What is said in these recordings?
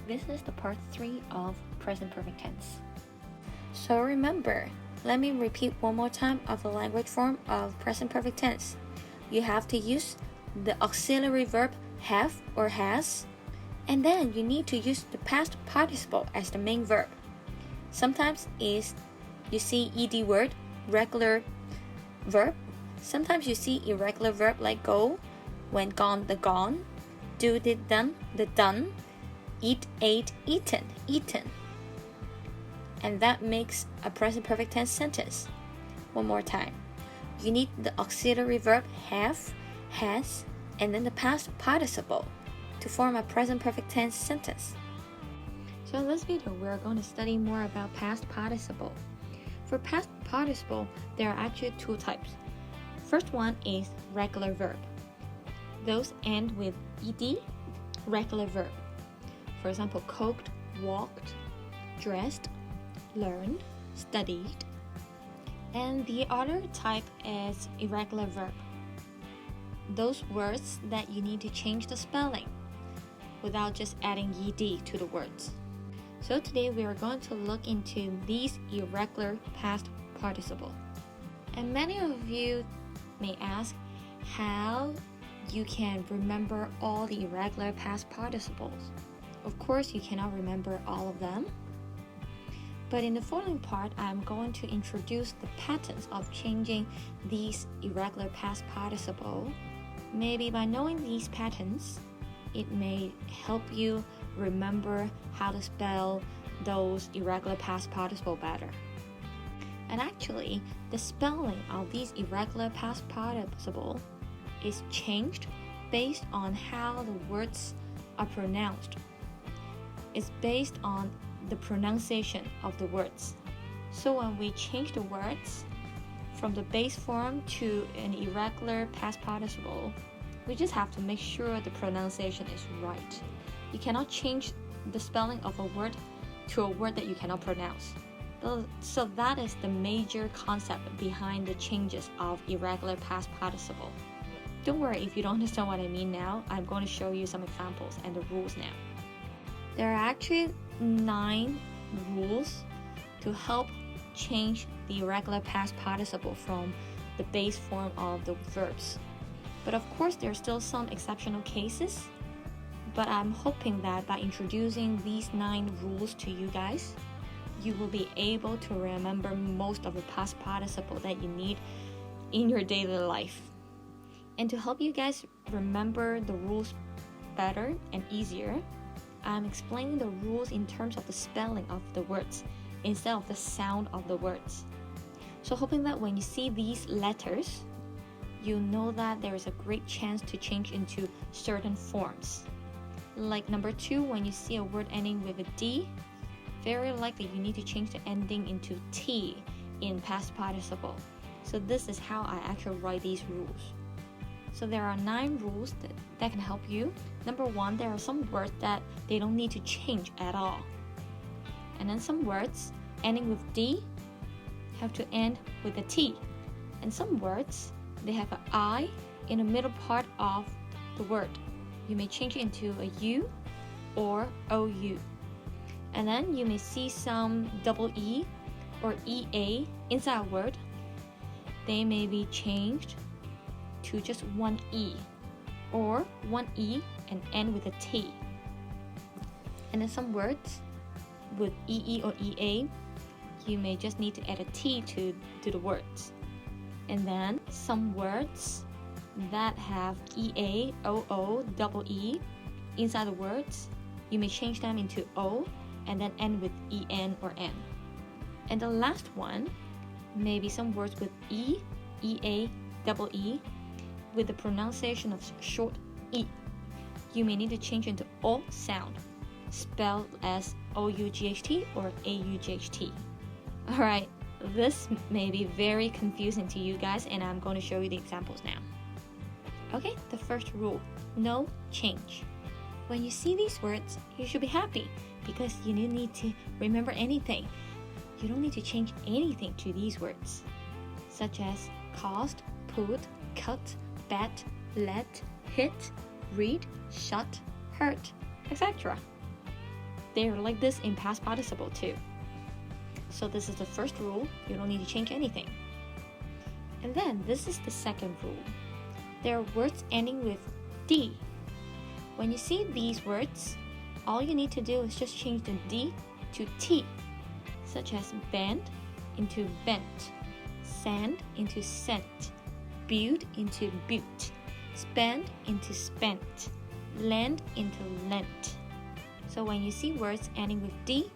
This is the part 3 of present perfect tense. So remember, let me repeat one more time of the language form of present perfect tense. You have to use the auxiliary verb have or has, and then you need to use the past participle as the main verb. Sometimes you see ed word, regular verb. Sometimes you see irregular verb like go, went, gone, the gone, do, did, done, the done, eat, ate, eaten, eaten. And that makes a present perfect tense sentence. One more time. You need the auxiliary verb have, has, and then the past participle to form a present perfect tense sentence. So in this video, we're going to study more about past participle. For past participle, there are actually two types. First one is regular verb. Those end with ed, regular verb. For example, cooked, walked, dressed, learned, studied. And the other type is irregular verb. Those words that you need to change the spelling without just adding ed to the words. So today we are going to look into these irregular past participle. And many of you may ask how you can remember all the irregular past participles. Of course, you cannot remember all of them. But in the following part, I'm going to introduce the patterns of changing these irregular past participle. Maybe by knowing these patterns, it may help you remember how to spell those irregular past participle better. And actually, the spelling of these irregular past participle is changed based on how the words are pronounced. It's based on the pronunciation of the words. So when we change the words from the base form to an irregular past participle, we just have to make sure the pronunciation is right. You cannot change the spelling of a word to a word that you cannot pronounce. So that is the major concept behind the changes of irregular past participle. Don't worry if you don't understand what I mean now. I'm going to show you some examples and the rules now. There are actually 9 rules to help change the irregular past participle from the base form of the verbs. But of course, there are still some exceptional cases. But I'm hoping that by introducing these 9 rules to you guys, you will be able to remember most of the past participle that you need in your daily life. And to help you guys remember the rules better and easier, I'm explaining the rules in terms of the spelling of the words instead of the sound of the words. So hoping that when you see these letters, you know that there is a great chance to change into certain forms. Like number 2, when you see a word ending with a D, very likely you need to change the ending into T in past participle. So this is how I actually write these rules. So there are 9 rules that can help you. Number 1, there are some words that they don't need to change at all. And then some words ending with D have to end with a T. And some words, they have an I in the middle part of the word. You may change it into a U or OU. And then you may see some double E or EA inside a word. They may be changed to just one E or one E and end with a T. And then some words with EE or EA, you may just need to add a T to the words. And then some words that have EA, OO, double E inside the words, you may change them into O and then end with EN or N. And the last one, maybe some words with E, EA, double E, with the pronunciation of short E. You may need to change into O sound, spelled as OUGHT or AUGHT. Alright, this may be very confusing to you guys, and I'm going to show you the examples now. Okay, the first rule, no change. When you see these words, you should be happy because you don't need to remember anything. You don't need to change anything to these words, such as caused, put, cut, bet, let, hit, read, shut, hurt, etc. they're like this in past participle too. So this is the first rule. You don't need to change anything. And then this is the second rule. There are words ending with D. When you see these words, all you need to do is just change the D to T, such as bend into bent, sand into sent, build into built, spend into spent, lend into lent. So when you see words ending with D,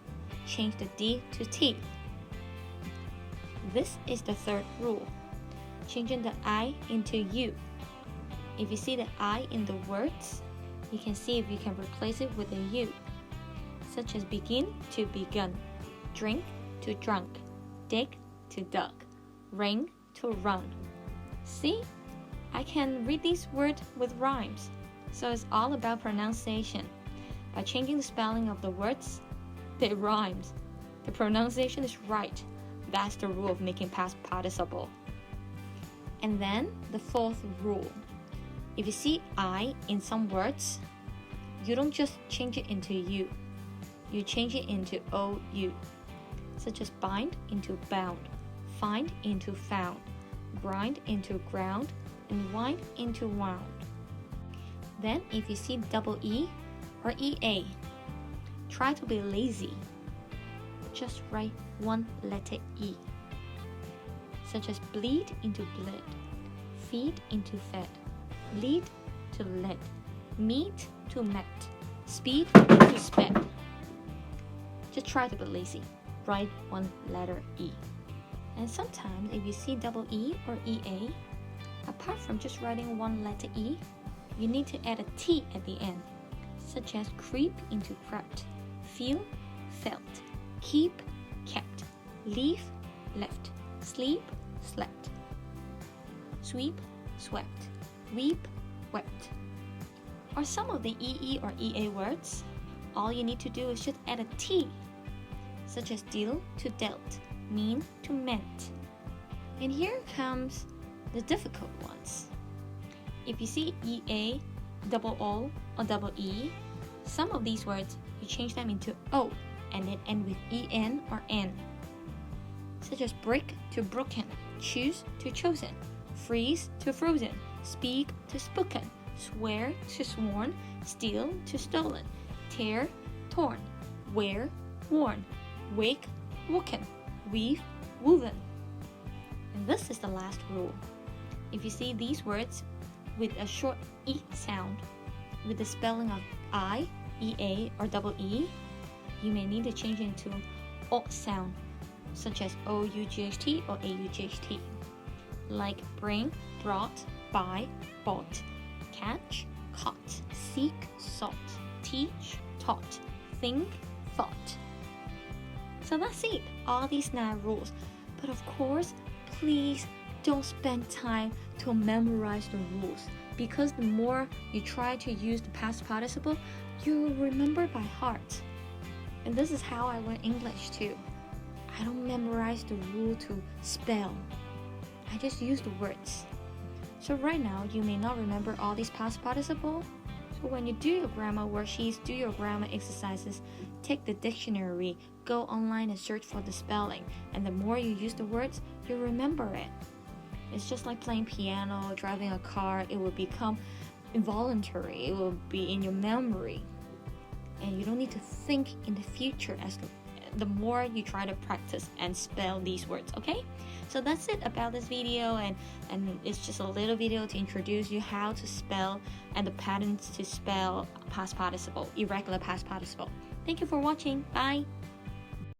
change the D to T. This is the third rule, changing the I into U. If you see the I in the words, you can see if you can replace it with a U, such as begin to begun, drink to drunk, dig to dug, ring to run. See? I can read these words with rhymes, so it's all about pronunciation. By changing the spelling of the words, they rhyme. The pronunciation is right. That's the rule of making past participle. And then the fourth rule. If you see I in some words, you don't just change it into U. You change it into OU, such as bind into bound, find into found, grind into ground, and wind into wound. Then if you see double E or EA, try to be lazy. Just write one letter E, such as bleed into bled, feed into fed, lead to led, meet to met, speed to sped. Just try to be lazy. Write one letter E. And sometimes if you see double E or EA, apart from just writing one letter E, you need to add a T at the end, such as creep into crept, feel, felt, keep, kept, leave, left, sleep, slept, sweep, swept, weep, wept. Or some of the EE or EA words, all you need to do is just add a T, such as deal to dealt, mean to meant. And here comes the difficult ones. If you see EA, double O, or double E, some of these words, you change them into O and then end with EN or N, such as break to broken, choose to chosen, freeze to frozen, speak to spoken, swear to sworn, steal to stolen, tear, torn, wear, worn, wake, woken, weave, woven. And this is the last rule. If you see these words with a short E sound, with the spelling of I, EA, or double E, you may need to change it into O sound, such as OUGHT or AUGHT, like bring, brought, buy, bought, catch, caught, seek, sought, teach, taught, think, thought. So that's it, all these 9 rules. But of course, please don't spend time to memorize the rules, because the more you try to use the past participle, you will remember by heart. And this is how I learn English too. I don't memorize the rule to spell. I just use the words. So right now, you may not remember all these past participle. So when you do your grammar worksheets, do your grammar exercises, take the dictionary, go online and search for the spelling. And the more you use the words, you'll remember it. It's just like playing piano, driving a car. It will become involuntary. It will be in your memory. And you don't need to think in the future as the more you try to practice and spell these words, okay? So that's it about this video, and it's just a little video to introduce you how to spell and the patterns to spell past participle, irregular past participle. Thank you for watching. Bye!